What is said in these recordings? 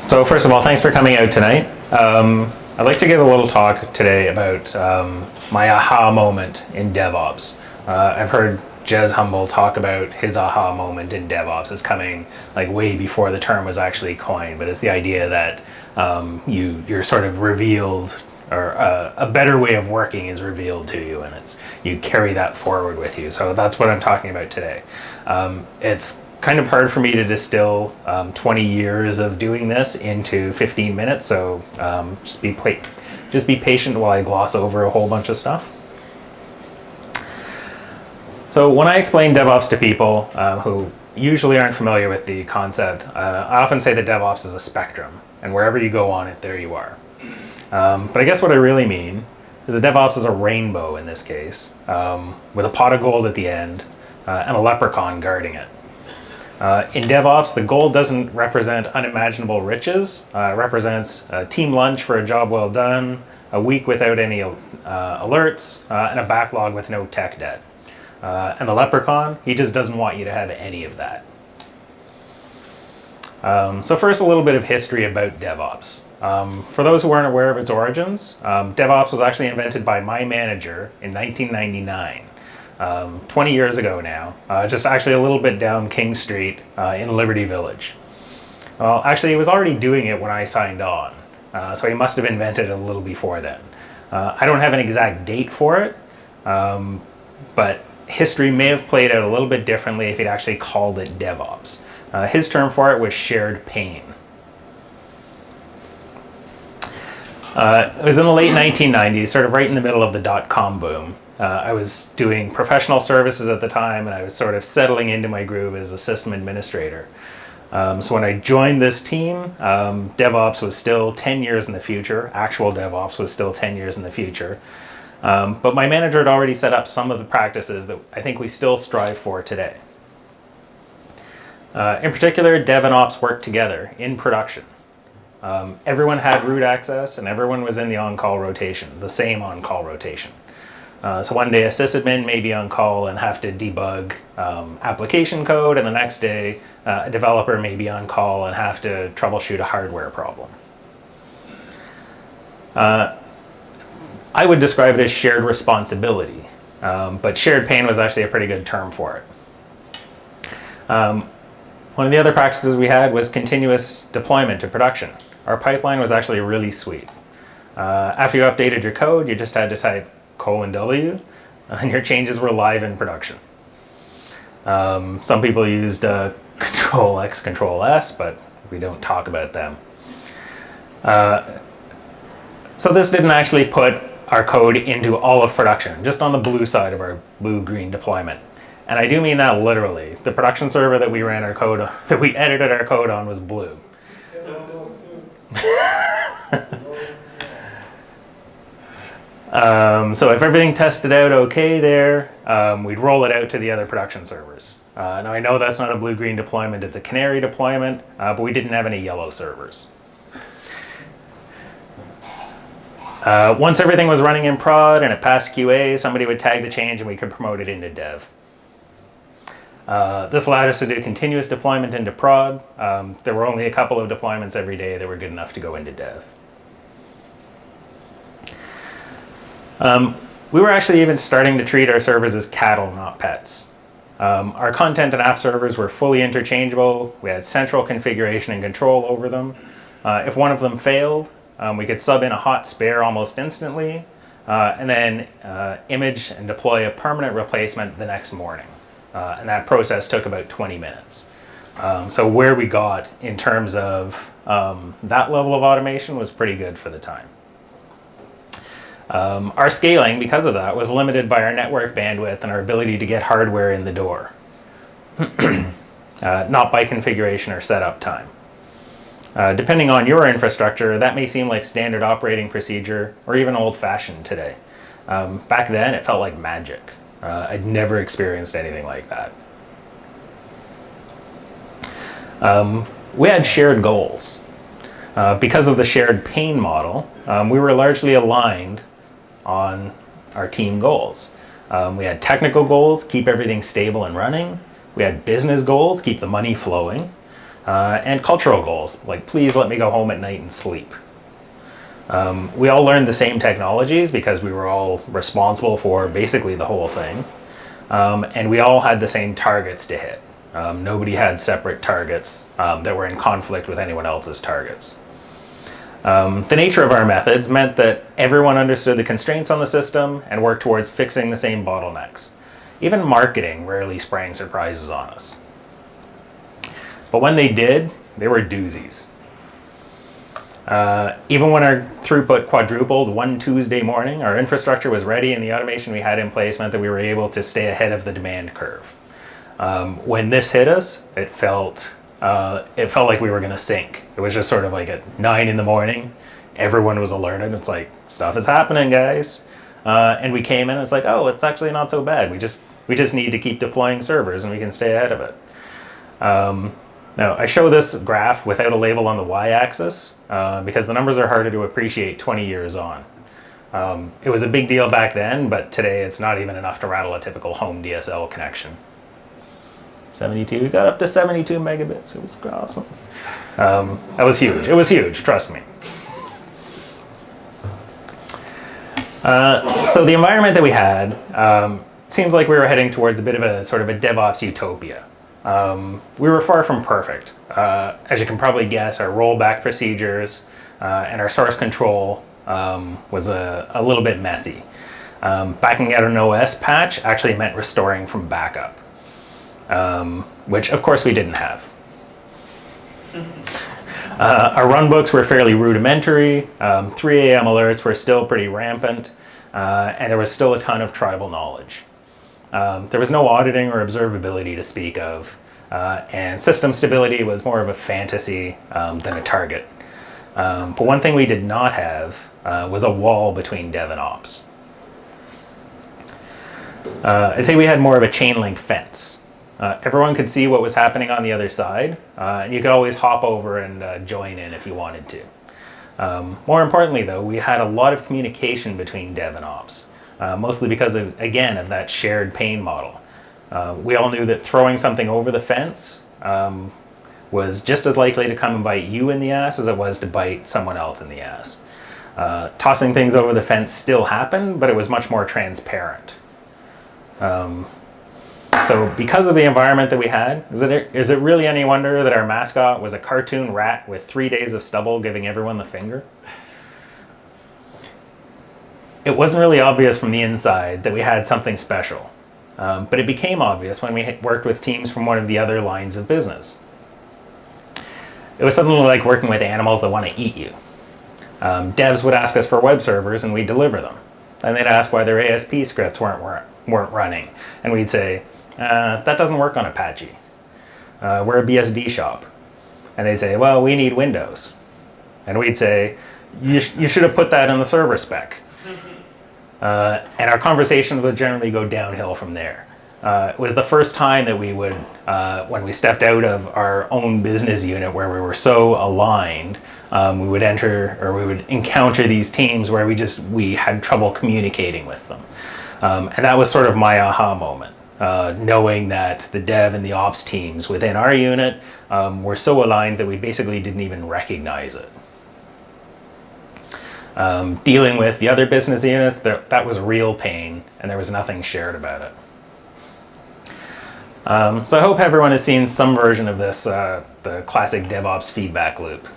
So first of all, thanks for coming out tonight. I'd like to give a little talk today about my aha moment in DevOps. I've heard Jez Humble talk about his aha moment in DevOps as coming like way before the term was actually coined, but it's the idea that you're sort of revealed, or a better way of working is revealed to you, and you carry that forward with you. So that's what I'm talking about today. It's kind of hard for me to distill 20 years of doing this into 15 minutes, so just be patient while I gloss over a whole bunch of stuff. So when I explain DevOps to people who usually aren't familiar with the concept, I often say that DevOps is a spectrum, and wherever you go on it, there you are. But I guess what I really mean is that DevOps is a rainbow in this case, with a pot of gold at the end and a leprechaun guarding it. In DevOps, the gold doesn't represent unimaginable riches. It represents a team lunch for a job well done, a week without any alerts, and a backlog with no tech debt. And the leprechaun, he just doesn't want you to have any of that. So first, a little bit of history about DevOps. For those who aren't aware of its origins, DevOps was actually invented by my manager in 1999. 20 years ago now, just actually a little bit down King Street in Liberty Village. Well, actually, he was already doing it when I signed on, so he must have invented it a little before then. I don't have an exact date for it, but history may have played out a little bit differently if he'd actually called it DevOps. His term for it was shared pain. It was in the late 1990s, sort of right in the middle of the dot-com boom. I was doing professional services at the time, and I was sort of settling into my groove as a system administrator. So when I joined this team, DevOps was still 10 years in the future. Actual DevOps was still 10 years in the future. But my manager had already set up some of the practices that I think we still strive for today. In particular, Dev and Ops worked together in production. Everyone had root access, and everyone was in the on-call rotation, the same on-call rotation. So one day a sysadmin may be on call and have to debug application code, and the next day a developer may be on call and have to troubleshoot a hardware problem. I would describe it as shared responsibility, but shared pain was actually a pretty good term for it. One of the other practices we had was continuous deployment to production. Our pipeline was actually really sweet. After you updated your code, you just had to type :W, and your changes were live in production. Some people used Control-X, Control-S, but we don't talk about them. So this didn't actually put our code into all of production, just on the blue side of our blue-green deployment. And I do mean that literally. The production server that we ran our code on, that we edited our code on, was blue. So if everything tested out okay there, we'd roll it out to the other production servers. Now I know that's not a blue-green deployment, it's a canary deployment, but we didn't have any yellow servers. Once everything was running in prod and it passed QA, somebody would tag the change and we could promote it into dev. This allowed us to do continuous deployment into prod. There were only a couple of deployments every day that were good enough to go into dev. We were actually even starting to treat our servers as cattle, not pets. Our content and app servers were fully interchangeable. We had central configuration and control over them. If one of them failed, we could sub in a hot spare almost instantly, and then image and deploy a permanent replacement the next morning. And that process took about 20 minutes. So where we got in terms of that level of automation was pretty good for the time. Our scaling, because of that, was limited by our network bandwidth and our ability to get hardware in the door, not by configuration or setup time. Depending on your infrastructure, that may seem like standard operating procedure or even old-fashioned today. Back then, it felt like magic. I'd never experienced anything like that. We had shared goals. Because of the shared pain model, we were largely aligned on our team goals. We had technical goals, keep everything stable and running. We had business goals, keep the money flowing. and cultural goals, like please let me go home at night and sleep. We all learned the same technologies because we were all responsible for basically the whole thing. And we all had the same targets to hit. Nobody had separate targets that were in conflict with anyone else's targets. The nature of our methods meant that everyone understood the constraints on the system and worked towards fixing the same bottlenecks. Even marketing rarely sprang surprises on us. But when they did, they were doozies. Even when our throughput quadrupled one Tuesday morning, our infrastructure was ready and the automation we had in place meant that we were able to stay ahead of the demand curve. When this hit us, it felt like we were going to sink. It was just sort of like at 9 in the morning, everyone was alerted. It's like, stuff is happening, guys. And we came in, it's like, oh, it's actually not so bad. We just need to keep deploying servers and we can stay ahead of it. Now, I show this graph without a label on the y-axis because the numbers are harder to appreciate 20 years on. It was a big deal back then, but today it's not even enough to rattle a typical home DSL connection. 72, we got up to 72 megabits. It was awesome. That was huge. It was huge, trust me. So the environment that we had seems like we were heading towards a bit of a sort of a DevOps utopia. We were far from perfect. As you can probably guess, our rollback procedures and our source control was a little bit messy. Backing out an OS patch actually meant restoring from backup, which of course we didn't have. Our runbooks were fairly rudimentary. 3 a.m. alerts were still pretty rampant, and there was still a ton of tribal knowledge. There was no auditing or observability to speak of, and system stability was more of a fantasy than a target. But one thing we did not have was a wall between dev and ops. I'd say we had more of a chain link fence. Everyone could see what was happening on the other side, and you could always hop over and join in if you wanted to. More importantly though, we had a lot of communication between dev and ops. Mostly because of, again, of that shared pain model. We all knew that throwing something over the fence was just as likely to come and bite you in the ass as it was to bite someone else in the ass. Tossing things over the fence still happened, but it was much more transparent. So because of the environment that we had, is it really any wonder that our mascot was a cartoon rat with 3 days of stubble giving everyone the finger? It wasn't really obvious from the inside that we had something special, but it became obvious when we worked with teams from one of the other lines of business. It was something like working with animals that want to eat you. Devs would ask us for web servers and we'd deliver them. And they'd ask why their ASP scripts weren't running. And we'd say, that doesn't work on Apache. We're a BSD shop. And they'd say, well, we need Windows. And we'd say, you should have put that in the server spec. And our conversations would generally go downhill from there. It was the first time that we would, when we stepped out of our own business unit where we were so aligned, we would encounter these teams where we had trouble communicating with them. And that was sort of my aha moment, knowing that the dev and the ops teams within our unit were so aligned that we basically didn't even recognize it. Dealing with the other business units, that was real pain, and there was nothing shared about it. So I hope everyone has seen some version of this, the classic DevOps feedback loop.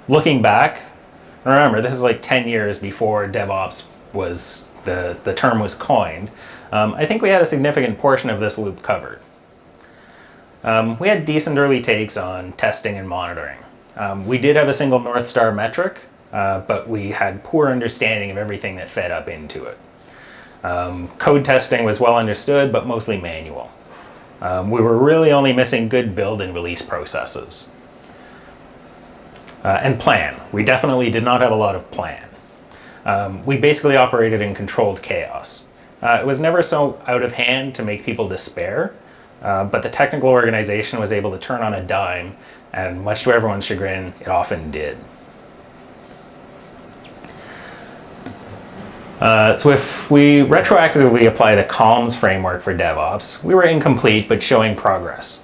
Looking back, remember this is like 10 years before DevOps was, the term was coined. I think we had a significant portion of this loop covered. We had decent early takes on testing and monitoring. We did have a single North Star metric, but we had poor understanding of everything that fed up into it. Code testing was well understood, but mostly manual. We were really only missing good build and release processes. And plan. We definitely did not have a lot of plan. We basically operated in controlled chaos. It was never so out of hand to make people despair, but the technical organization was able to turn on a dime, and much to everyone's chagrin, it often did. So if we retroactively apply the CALMS framework for DevOps, we were incomplete but showing progress.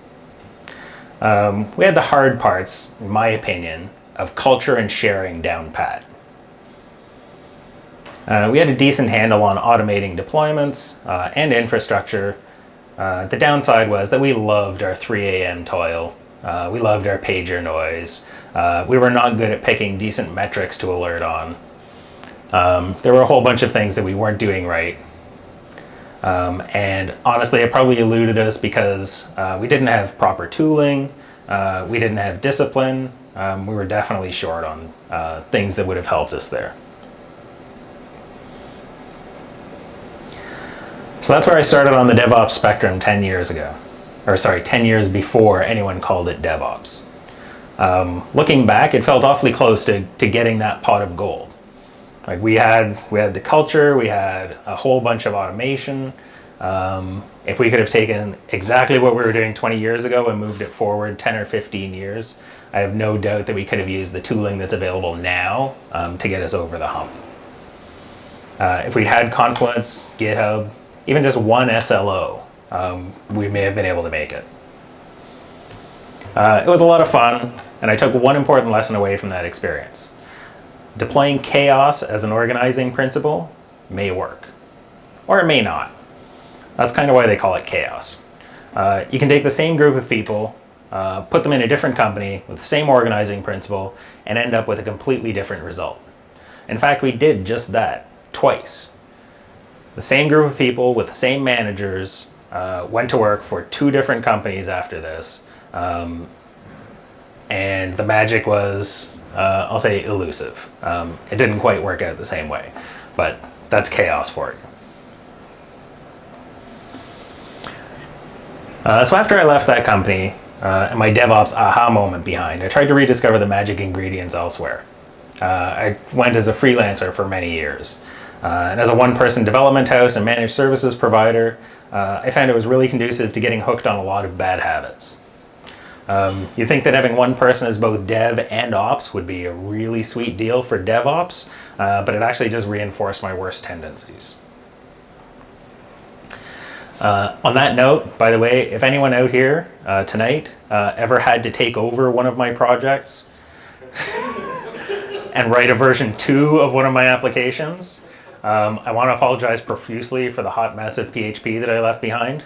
We had the hard parts, in my opinion, of culture and sharing down pat. We had a decent handle on automating deployments and infrastructure. The downside was that we loved our 3 a.m. toil. We loved our pager noise. We were not good at picking decent metrics to alert on. There were a whole bunch of things that we weren't doing right. And honestly, it probably eluded us because we didn't have proper tooling, we didn't have discipline, we were definitely short on things that would have helped us there. So that's where I started on the DevOps spectrum 10 years ago. Or sorry, 10 years before anyone called it DevOps. Looking back, it felt awfully close to getting that pot of gold. Like we had the culture, we had a whole bunch of automation. If we could have taken exactly what we were doing 20 years ago and moved it forward 10 or 15 years, I have no doubt that we could have used the tooling that's available now to get us over the hump. If we'd had Confluence, GitHub, even just one SLO, we may have been able to make it. It was a lot of fun, and I took one important lesson away from that experience. Deploying chaos as an organizing principle may work, or it may not. That's kind of why they call it chaos. You can take the same group of people, put them in a different company with the same organizing principle, and end up with a completely different result. In fact, we did just that twice. The same group of people with the same managers went to work for 2 different companies after this, and the magic was, I'll say, elusive. It didn't quite work out the same way, but that's chaos for you. So after I left that company and my DevOps aha moment behind, I tried to rediscover the magic ingredients elsewhere. I went as a freelancer for many years. And as a one-person development house and managed services provider, I found it was really conducive to getting hooked on a lot of bad habits. You'd think that having one person as both dev and ops would be a really sweet deal for DevOps, but it actually just reinforced my worst tendencies. On that note, by the way, if anyone out here tonight ever had to take over one of my projects and write a version 2 of one of my applications, I want to apologize profusely for the hot mess of PHP that I left behind.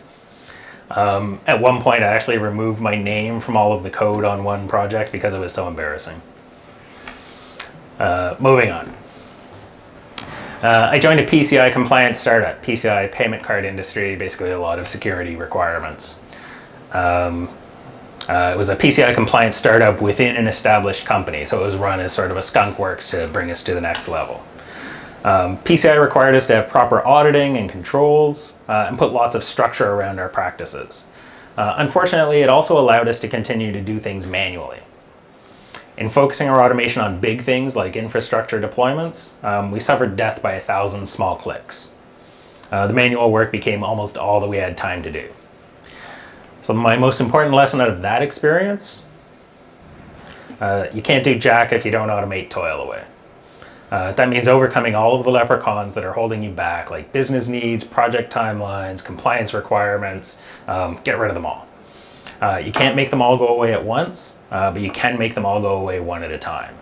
At one point, I actually removed my name from all of the code on one project because it was so embarrassing. Moving on. I joined a PCI compliant startup, PCI payment card industry, basically a lot of security requirements. It was a PCI compliant startup within an established company, so it was run as sort of a skunk works to bring us to the next level. PCI required us to have proper auditing and controls and put lots of structure around our practices. Unfortunately, it also allowed us to continue to do things manually. In focusing our automation on big things like infrastructure deployments, we suffered death by 1,000 small clicks. The manual work became almost all that we had time to do. So my most important lesson out of that experience, you can't do jack if you don't automate toil away. That means overcoming all of the leprechauns that are holding you back, like business needs, project timelines, compliance requirements. Get rid of them all. You can't make them all go away at once, but you can make them all go away one at a time.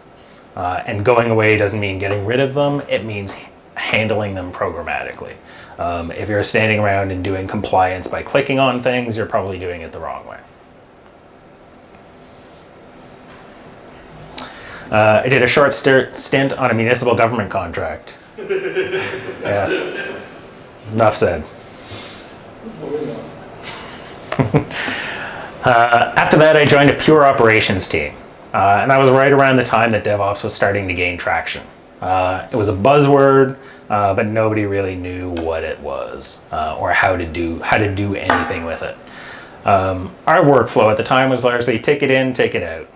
And going away doesn't mean getting rid of them, it means handling them programmatically. If you're standing around and doing compliance by clicking on things, you're probably doing it the wrong way. I did a short stint on a municipal government contract. Yeah. Enough said. After that, I joined a pure operations team. And that was right around the time that DevOps was starting to gain traction. It was a buzzword, but nobody really knew what it was or how to do anything with it. Our workflow at the time was largely ticket in, ticket out.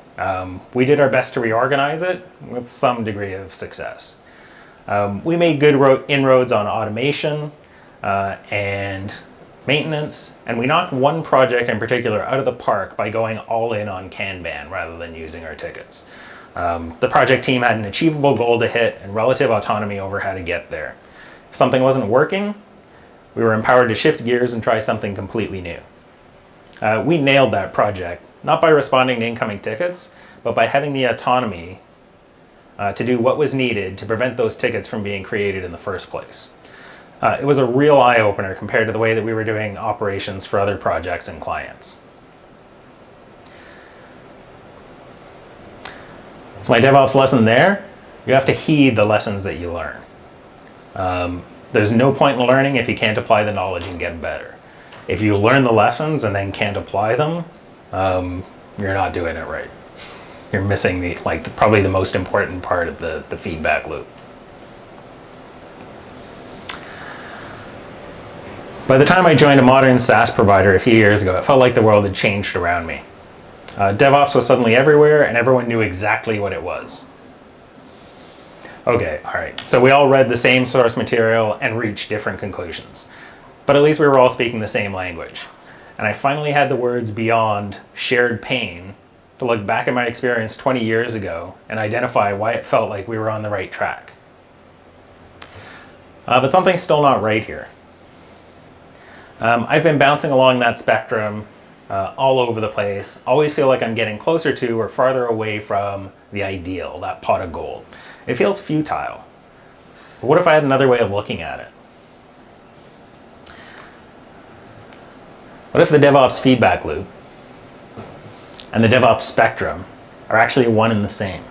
We did our best to reorganize it with some degree of success. We made good inroads on automation and maintenance, and we knocked one project in particular out of the park by going all in on Kanban rather than using our tickets. The project team had an achievable goal to hit and relative autonomy over how to get there. If something wasn't working, we were empowered to shift gears and try something completely new. We nailed that project not by responding to incoming tickets, but by having the autonomy to do what was needed to prevent those tickets from being created in the first place. It was a real eye-opener compared to the way that we were doing operations for other projects and clients. So my DevOps lesson there, you have to heed the lessons that you learn. There's no point in learning if you can't apply the knowledge and get better. If you learn the lessons and then can't apply them, you're not doing it right. You're missing probably the most important part of the feedback loop. By the time I joined a modern SaaS provider a few years ago, it felt like the world had changed around me. DevOps was suddenly everywhere and everyone knew exactly what it was. Okay, all right, so we all read the same source material and reached different conclusions. But at least we were all speaking the same language. And I finally had the words beyond shared pain to look back at my experience 20 years ago and identify why it felt like we were on the right track. But something's still not right here. I've been bouncing along that spectrum all over the place. Always feel like I'm getting closer to or farther away from the ideal, that pot of gold. It feels futile. But what if I had another way of looking at it? What if the DevOps feedback loop and the DevOps spectrum are actually one and the same?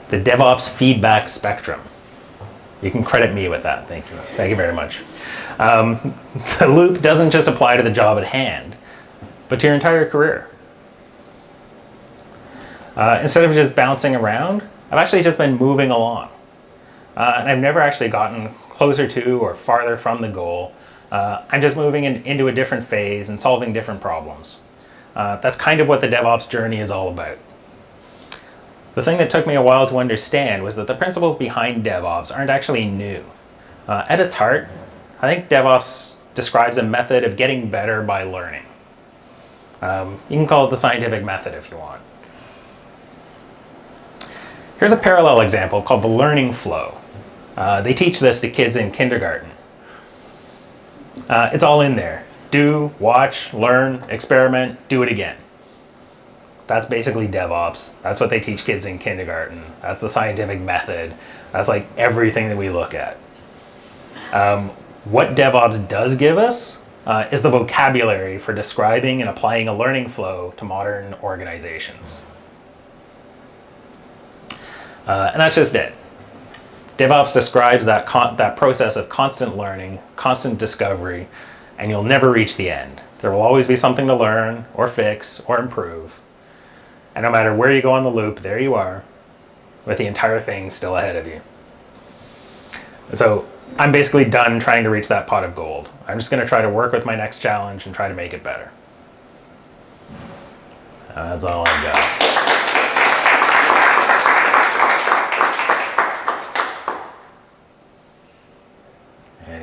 The DevOps feedback spectrum. You can credit me with that. Thank you. Thank you very much. The loop doesn't just apply to the job at hand, but to your entire career. Instead of just bouncing around, I've actually just been moving along. And I've never actually gotten closer to or farther from the goal. I'm just moving into a different phase and solving different problems. That's kind of what the DevOps journey is all about. The thing that took me a while to understand was that the principles behind DevOps aren't actually new. At its heart, I think DevOps describes a method of getting better by learning. You can call it the scientific method if you want. Here's a parallel example called the learning flow. They teach this to kids in kindergarten. It's all in there. Do, watch, learn, experiment, do it again. That's basically DevOps. That's what they teach kids in kindergarten. That's the scientific method. That's like everything that we look at. What DevOps does give us is the vocabulary for describing and applying a learning flow to modern organizations. And that's just it. DevOps describes that process of constant learning, constant discovery, and you'll never reach the end. There will always be something to learn, or fix, or improve. And no matter where you go on the loop, there you are, with the entire thing still ahead of you. So I'm basically done trying to reach that pot of gold. I'm just going to try to work with my next challenge and try to make it better. That's all I've got.